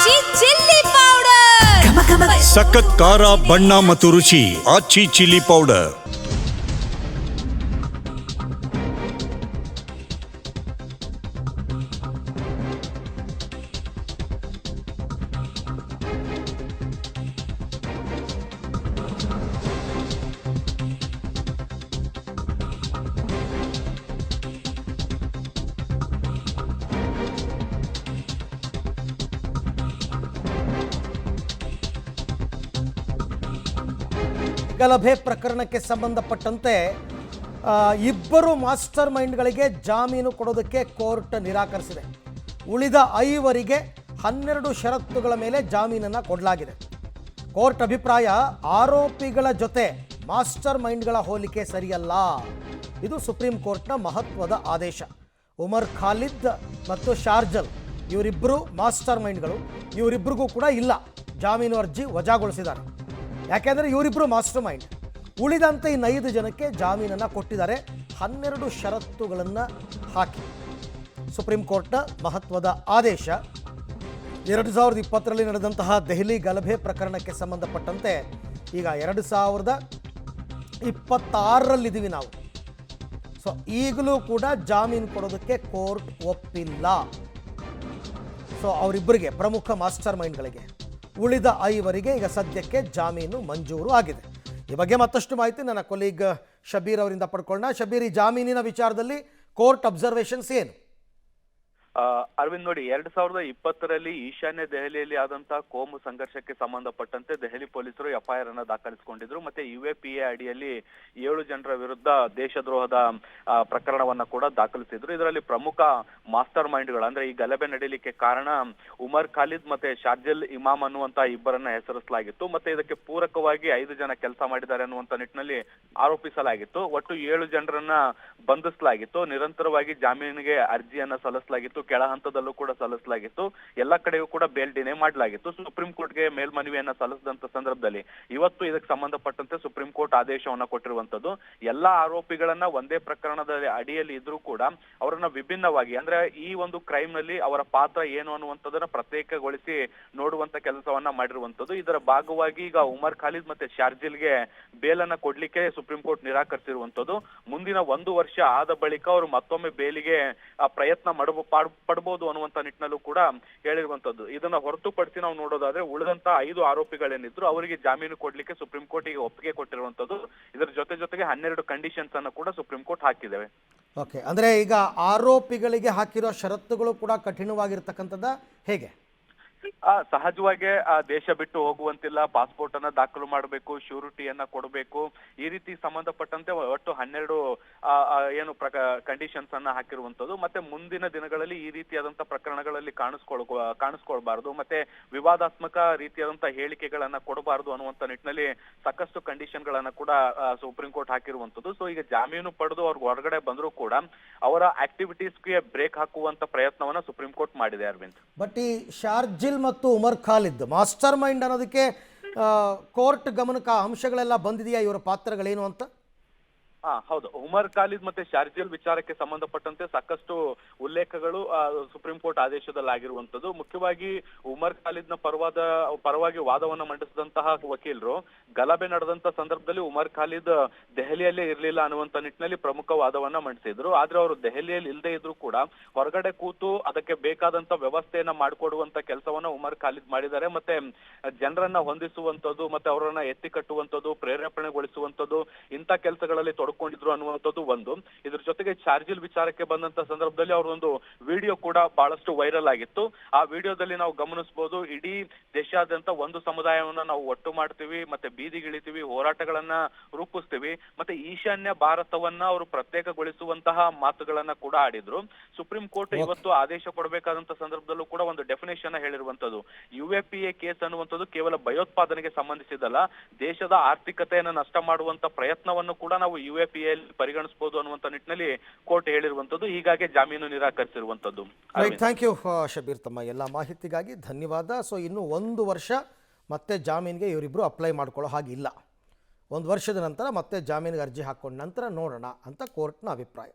ಆಚಿ chilli powder ಸಖತ್ ಖಾರ ಬಣ್ಣ ಮತ್ತು ರುಚಿ ಆಚಿ ಚಿಲ್ಲಿ ಪೌಡರ್. ಗಲಭೆ ಪ್ರಕರಣಕ್ಕೆ ಸಂಬಂಧಪಟ್ಟಂತೆ ಇಬ್ಬರು ಮಾಸ್ಟರ್ ಮೈಂಡ್ಗಳಿಗೆ ಜಾಮೀನು ಕೊಡೋದಕ್ಕೆ ಕೋರ್ಟ್ ನಿರಾಕರಿಸಿದೆ. ಉಳಿದ 5 12 ಷರತ್ತುಗಳ ಮೇಲೆ ಜಾಮೀನನ್ನು ಕೊಡಲಾಗಿದೆ. ಕೋರ್ಟ್ ಅಭಿಪ್ರಾಯ, ಆರೋಪಿಗಳ ಜೊತೆ ಮಾಸ್ಟರ್ ಮೈಂಡ್ಗಳ ಹೋಲಿಕೆ ಸರಿಯಲ್ಲ. ಇದು ಸುಪ್ರೀಂ ಕೋರ್ಟ್ನ ಮಹತ್ವದ ಆದೇಶ. ಉಮರ್ ಖಾಲಿದ್ ಮತ್ತು ಶಾರ್ಜಲ್ ಇವರಿಬ್ಬರು ಮಾಸ್ಟರ್ ಮೈಂಡ್ಗಳು. ಇವರಿಬ್ಬರಿಗೂ ಕೂಡ ಇಲ್ಲ ಜಾಮೀನು ಅರ್ಜಿ ವಜಾಗೊಳಿಸಿದ್ದಾರೆ. ಯಾಕೆಂದರೆ ಇವರಿಬ್ಬರು ಮಾಸ್ಟರ್ ಮೈಂಡ್. ಉಳಿದಂತೆ ಇನ್ನು 5 ಜನಕ್ಕೆ ಜಾಮೀನನ್ನು ಕೊಟ್ಟಿದ್ದಾರೆ 12 ಷರತ್ತುಗಳನ್ನು ಹಾಕಿ. ಸುಪ್ರೀಂ ಕೋರ್ಟ್ನ ಮಹತ್ವದ ಆದೇಶ. 2020ರಲ್ಲಿ ನಡೆದಂತಹ ದೆಹಲಿ ಗಲಭೆ ಪ್ರಕರಣಕ್ಕೆ ಸಂಬಂಧಪಟ್ಟಂತೆ ಈಗ 2026ರಲ್ಲಿದ್ದೀವಿ ನಾವು. ಸೊ ಈಗಲೂ ಕೂಡ ಜಾಮೀನು ಕೊಡೋದಕ್ಕೆ ಕೋರ್ಟ್ ಒಪ್ಪಿಲ್ಲ. ಸೊ ಅವರಿಬ್ಬರಿಗೆ, ಪ್ರಮುಖ ಮಾಸ್ಟರ್ ಮೈಂಡ್ಗಳಿಗೆ, ಉಳಿದ 5 ಈಗ ಸದ್ಯಕ್ಕೆ ಜಾಮೀನು ಮಂಜೂರು ಆಗಿದೆ. ಈ ಬಗ್ಗೆ ಮತ್ತಷ್ಟು ಮಾಹಿತಿ ನನ್ನ ಕೊಲೀಗ್ ಶಬೀರ್ ಅವರಿಂದ ಪಡ್ಕೊಳ್ಳೋಣ. ಶಬೀರ್, ಈ ಜಾಮೀನಿನ ವಿಚಾರದಲ್ಲಿ ಕೋರ್ಟ್ ಅಬ್ಸರ್ವೇಷನ್ಸ್ ಏನು? ಅರವಿಂದ್, ನೋಡಿ, 2020ರಲ್ಲಿ ಈಶಾನ್ಯ ದೆಹಲಿಯಲ್ಲಿ ಆದಂತಹ ಕೋಮು ಸಂಘರ್ಷಕ್ಕೆ ಸಂಬಂಧಪಟ್ಟಂತೆ ದೆಹಲಿ ಪೊಲೀಸರು FIR ಅನ್ನ ದಾಖಲಿಸಿಕೊಂಡಿದ್ರು. ಮತ್ತೆ UAPA ಅಡಿಯಲ್ಲಿ 7 ಜನರ ವಿರುದ್ಧ ದೇಶದ್ರೋಹದ ಪ್ರಕರಣವನ್ನ ಕೂಡ ದಾಖಲಿಸಿದ್ರು. ಇದರಲ್ಲಿ ಪ್ರಮುಖ ಮಾಸ್ಟರ್ ಮೈಂಡ್ಗಳು, ಅಂದ್ರೆ ಈ ಗಲಭೆ ನಡೆಯಲಿಕ್ಕೆ ಕಾರಣ ಉಮರ್ ಖಾಲಿದ್ ಮತ್ತೆ ಶಾರ್ಜಲ್ ಇಮಾಮ್ ಅನ್ನುವಂತ ಇಬ್ಬರನ್ನ ಹೆಸರಿಸಲಾಗಿತ್ತು. ಮತ್ತೆ ಇದಕ್ಕೆ ಪೂರಕವಾಗಿ 5 ಜನ ಕೆಲಸ ಮಾಡಿದ್ದಾರೆ ಅನ್ನುವಂತ ನಿಟ್ಟಿನಲ್ಲಿ ಆರೋಪಿಸಲಾಗಿತ್ತು. ಒಟ್ಟು 7 ಜನರನ್ನ ಬಂಧಿಸಲಾಗಿತ್ತು. ನಿರಂತರವಾಗಿ ಜಾಮೀನಿಗೆ ಅರ್ಜಿಯನ್ನ ಸಲ್ಲಿಸಲಾಗಿತ್ತು. ಕೆಳ ಹಂತದಲ್ಲೂ ಕೂಡ ಸಲ್ಲಿಸಲಾಗಿತ್ತು. ಎಲ್ಲ ಕಡೆಗೂ ಕೂಡ ಬೇಲ್ ಡಿನೇ ಮಾಡಲಾಗಿತ್ತು. ಸುಪ್ರೀಂ ಕೋರ್ಟ್ಗೆ ಮೇಲ್ಮನವಿಯನ್ನ ಸಲ್ಲಿಸಿದಂತ ಸಂದರ್ಭದಲ್ಲಿ ಇವತ್ತು ಇದಕ್ಕೆ ಸಂಬಂಧಪಟ್ಟಂತೆ ಸುಪ್ರೀಂ ಕೋರ್ಟ್ ಆದೇಶವನ್ನ ಕೊಟ್ಟಿರುವಂತದ್ದು. ಎಲ್ಲಾ ಆರೋಪಿಗಳನ್ನ ಒಂದೇ ಪ್ರಕರಣದ ಅಡಿಯಲ್ಲಿ ಇದ್ರೂ ಕೂಡ ಅವರನ್ನ ವಿಭಿನ್ನವಾಗಿ, ಅಂದ್ರೆ ಈ ಒಂದು ಕ್ರೈಮ್ ನಲ್ಲಿ ಅವರ ಪಾತ್ರ ಏನು ಅನ್ನುವಂಥದ್ದನ್ನ ಪ್ರತ್ಯೇಕಗೊಳಿಸಿ ನೋಡುವಂತ ಕೆಲಸವನ್ನ ಮಾಡಿರುವಂತದ್ದು. ಇದರ ಭಾಗವಾಗಿ ಈಗ ಉಮರ್ ಖಾಲಿದ್ ಮತ್ತೆ ಶಾರ್ಜಿಲ್ಗೆ ಬೇಲನ್ನ ಕೊಡ್ಲಿಕ್ಕೆ ಸುಪ್ರೀಂ ಕೋರ್ಟ್ ನಿರಾಕರಿಸಿರುವಂತದ್ದು. ಮುಂದಿನ 1 ವರ್ಷ ಆದ ಬಳಿಕ ಅವರು ಮತ್ತೊಮ್ಮೆ ಬೇಲಿಗೆ ಪ್ರಯತ್ನ ಪಡಬಹುದು ಅನ್ನುವಂತ ನಿಟ್ಟಿನಲ್ಲೂ ಕೂಡ ಹೇಳಿರುವಂತದ್ದು. ಇದನ್ನ ಹೊರತುಪಡಿಸಿ ನಾವು ನೋಡೋದಾದ್ರೆ ಉಳಿದಂತ 5 ಆರೋಪಿಗಳೇನಿದ್ರು ಅವರಿಗೆ ಜಾಮೀನು ಕೊಡ್ಲಿಕ್ಕೆ ಸುಪ್ರೀಂ ಕೋರ್ಟ್ ಈಗ ಒಪ್ಪಿಗೆ ಕೊಟ್ಟಿರುವಂತದ್ದು. ಇದರ ಜೊತೆಗೆ 12 ಕಂಡೀಷನ್ಸ್ ಅನ್ನು ಕೂಡ ಸುಪ್ರೀಂ ಕೋರ್ಟ್ ಹಾಕಿದ್ದೇವೆ. ಓಕೆ, ಅಂದ್ರೆ ಈಗ ಆರೋಪಿಗಳಿಗೆ ಹಾಕಿರೋ ಷರತ್ತುಗಳು ಕೂಡ ಕಠಿಣವಾಗಿರ್ತಕ್ಕಂಥದ್ದು ಹೇಗೆ? ಸಹಜವಾಗಿ ದೇಶ ಬಿಟ್ಟು ಹೋಗುವಂತಿಲ್ಲ, ಪಾಸ್ಪೋರ್ಟ್ ಅನ್ನ ದಾಖಲು ಮಾಡಬೇಕು, ಶ್ಯೂರಿಟಿಯನ್ನ ಕೊಡಬೇಕು, ಈ ರೀತಿ ಸಂಬಂಧಪಟ್ಟಂತೆ ಒಟ್ಟು 12 ಕಂಡೀಷನ್ಸ್ ಅನ್ನ ಹಾಕಿರುವಂತದ್ದು. ಮತ್ತೆ ಮುಂದಿನ ದಿನಗಳಲ್ಲಿ ಈ ರೀತಿಯಾದಂತಹ ಪ್ರಕರಣಗಳಲ್ಲಿ ಕಾಣಿಸ್ಕೊಳ್ಬಾರದು, ಮತ್ತೆ ವಿವಾದಾತ್ಮಕ ರೀತಿಯಾದಂತಹ ಹೇಳಿಕೆಗಳನ್ನ ಕೊಡಬಾರದು ಅನ್ನುವಂತ ನಿಟ್ಟಿನಲ್ಲಿ ಸಾಕಷ್ಟು ಕಂಡೀಷನ್ ಗಳನ್ನ ಕೂಡ ಸುಪ್ರೀಂ ಕೋರ್ಟ್ ಹಾಕಿರುವಂತದ್ದು. ಸೊ ಈಗ ಜಾಮೀನು ಪಡೆದು ಅವ್ರಿಗೆ ಹೊರಗಡೆ ಬಂದರೂ ಕೂಡ ಅವರ ಆಕ್ಟಿವಿಟೀಸ್ಗೆ ಬ್ರೇಕ್ ಹಾಕುವಂತ ಪ್ರಯತ್ನವನ್ನ ಸುಪ್ರೀಂ ಕೋರ್ಟ್ ಮಾಡಿದೆ. ಅರವಿಂದ್, ಬಟ್ ಈ ಶಾರ್ಜಿಲ್ ಮತ್ತು ಉಮರ್ ಖಾಲಿದ್ ಮಾಸ್ಟರ್ ಮೈಂಡ್ ಅನ್ನೋದಕ್ಕೆ ಕೋರ್ಟ್ ಗಮನಕ್ಕೆ ಅಂಶಗಳೆಲ್ಲ ಬಂದಿದೆಯಾ, ಇವರ ಪಾತ್ರಗಳೇನು ಅಂತ? ಹೌದು, ಉಮರ್ ಖಾಲಿದ್ ಮತ್ತೆ ಶಾರ್ಜಿಲ್ ವಿಚಾರಕ್ಕೆ ಸಂಬಂಧಪಟ್ಟಂತೆ ಸಾಕಷ್ಟು ಉಲ್ಲೇಖಗಳು ಸುಪ್ರೀಂ ಕೋರ್ಟ್ ಆದೇಶದಲ್ಲಿ ಆಗಿರುವಂತದ್ದು. ಮುಖ್ಯವಾಗಿ ಉಮರ್ ಖಾಲಿದ್ನ ಪರವಾಗಿ ವಾದವನ್ನ ಮಂಡಿಸಿದಂತಹ ವಕೀಲರು ಗಲಭೆ ನಡೆದಂತ ಸಂದರ್ಭದಲ್ಲಿ ಉಮರ್ ಖಾಲಿದ್ ದೆಹಲಿಯಲ್ಲೇ ಇರ್ಲಿಲ್ಲ ಅನ್ನುವಂತ ನಿಟ್ಟಿನಲ್ಲಿ ಪ್ರಮುಖ ವಾದವನ್ನ ಮಂಡಿಸಿದ್ರು. ಆದ್ರೆ ಅವರು ದೆಹಲಿಯಲ್ಲಿ ಇಲ್ಲದೆ ಇದ್ರು ಕೂಡ ಹೊರಗಡೆ ಕೂತು ಅದಕ್ಕೆ ಬೇಕಾದಂತ ವ್ಯವಸ್ಥೆಯನ್ನ ಮಾಡಿಕೊಡುವಂತ ಕೆಲಸವನ್ನ ಉಮರ್ ಖಾಲಿದ್ ಮಾಡಿದ್ದಾರೆ. ಮತ್ತೆ ಜನರನ್ನ ಹೊಂದಿಸುವಂತದ್ದು, ಮತ್ತೆ ಅವರನ್ನ ಎತ್ತಿ ಕಟ್ಟುವಂತದ್ದು, ಪ್ರೇರೇಪಣೆಗೊಳಿಸುವಂತದ್ದು, ಇಂಥ ಕೆಲಸಗಳಲ್ಲಿ ತೊಡ್ಕೊಂಡಿದ್ರು ಅನ್ನುವಂಥದ್ದು ಒಂದು. ಇದ್ರ ಜೊತೆಗೆ ಶಾರ್ಜಿಲ್ ವಿಚಾರಕ್ಕೆ ಬಂದಂತ ಸಂದರ್ಭದಲ್ಲಿ ಅವರೊಂದು ವಿಡಿಯೋ ಕೂಡ ಬಹಳಷ್ಟು ವೈರಲ್ ಆಗಿತ್ತು. ಆ ವಿಡಿಯೋದಲ್ಲಿ ನಾವು ಗಮನಿಸಬಹುದು, ಇಡೀ ದೇಶಾದ್ಯಂತ ಒಂದು ಸಮುದಾಯವನ್ನ ನಾವು ಒಟ್ಟು ಮಾಡ್ತೀವಿ, ಮತ್ತೆ ಬೀದಿಗಿಳಿತೀವಿ, ಹೋರಾಟಗಳನ್ನ ರೂಪಿಸ್ತೀವಿ, ಮತ್ತೆ ಈಶಾನ್ಯ ಭಾರತವನ್ನ ಅವರು ಪ್ರತ್ಯೇಕಗೊಳಿಸುವಂತಹ ಮಾತುಗಳನ್ನ ಕೂಡ ಆಡಿದ್ರು. ಸುಪ್ರೀಂ ಕೋರ್ಟ್ ಇವತ್ತು ಆದೇಶ ಕೊಡಬೇಕಾದಂತ ಸಂದರ್ಭದಲ್ಲೂ ಕೂಡ ಒಂದು ಡೆಫಿನೇಷನ್ ಹೇಳಿರುವಂತದ್ದು. UAPA ಕೇಸ್ ಅನ್ನುವಂಥದ್ದು ಕೇವಲ ಭಯೋತ್ಪಾದನೆಗೆ ಸಂಬಂಧಿಸಿದಲ್ಲ, ದೇಶದ ಆರ್ಥಿಕತೆಯನ್ನು ನಷ್ಟ ಮಾಡುವಂತ ಪ್ರಯತ್ನವನ್ನು ಕೂಡ ನಾವು UAPA ಪರಿಗಣಿಸಬಹುದು ಅನ್ನುವಂತ ನಿಟ್ಟಿನಲ್ಲಿ ಕೋರ್ಟ್ ಹೇಳಿರುವಂತದ್ದು. ಹೀಗಾಗಿ ಜಾಮೀನು ನಿರಾಕರಿಸಿರುವಂತದ್ದು. ಥ್ಯಾಂಕ್ ಯು ಶಬೀರ್, ತಮ್ಮ ಎಲ್ಲ ಮಾಹಿತಿಗಾಗಿ ಧನ್ಯವಾದ. ಸೊ ಇನ್ನು 1 ವರ್ಷ ಮತ್ತೆ ಜಾಮೀನಿಗೆ ಇವರಿಬ್ಬರು ಅಪ್ಲೈ ಮಾಡ್ಕೊಳ್ಳೋ ಹಾಗಿಲ್ಲ. 1 ವರ್ಷದ ನಂತರ ಮತ್ತೆ ಜಾಮೀನಿಗೆ ಅರ್ಜಿ ಹಾಕೊಂಡ ನಂತರ ನೋಡೋಣ ಅಂತ ಕೋರ್ಟ್ನ ಅಭಿಪ್ರಾಯ.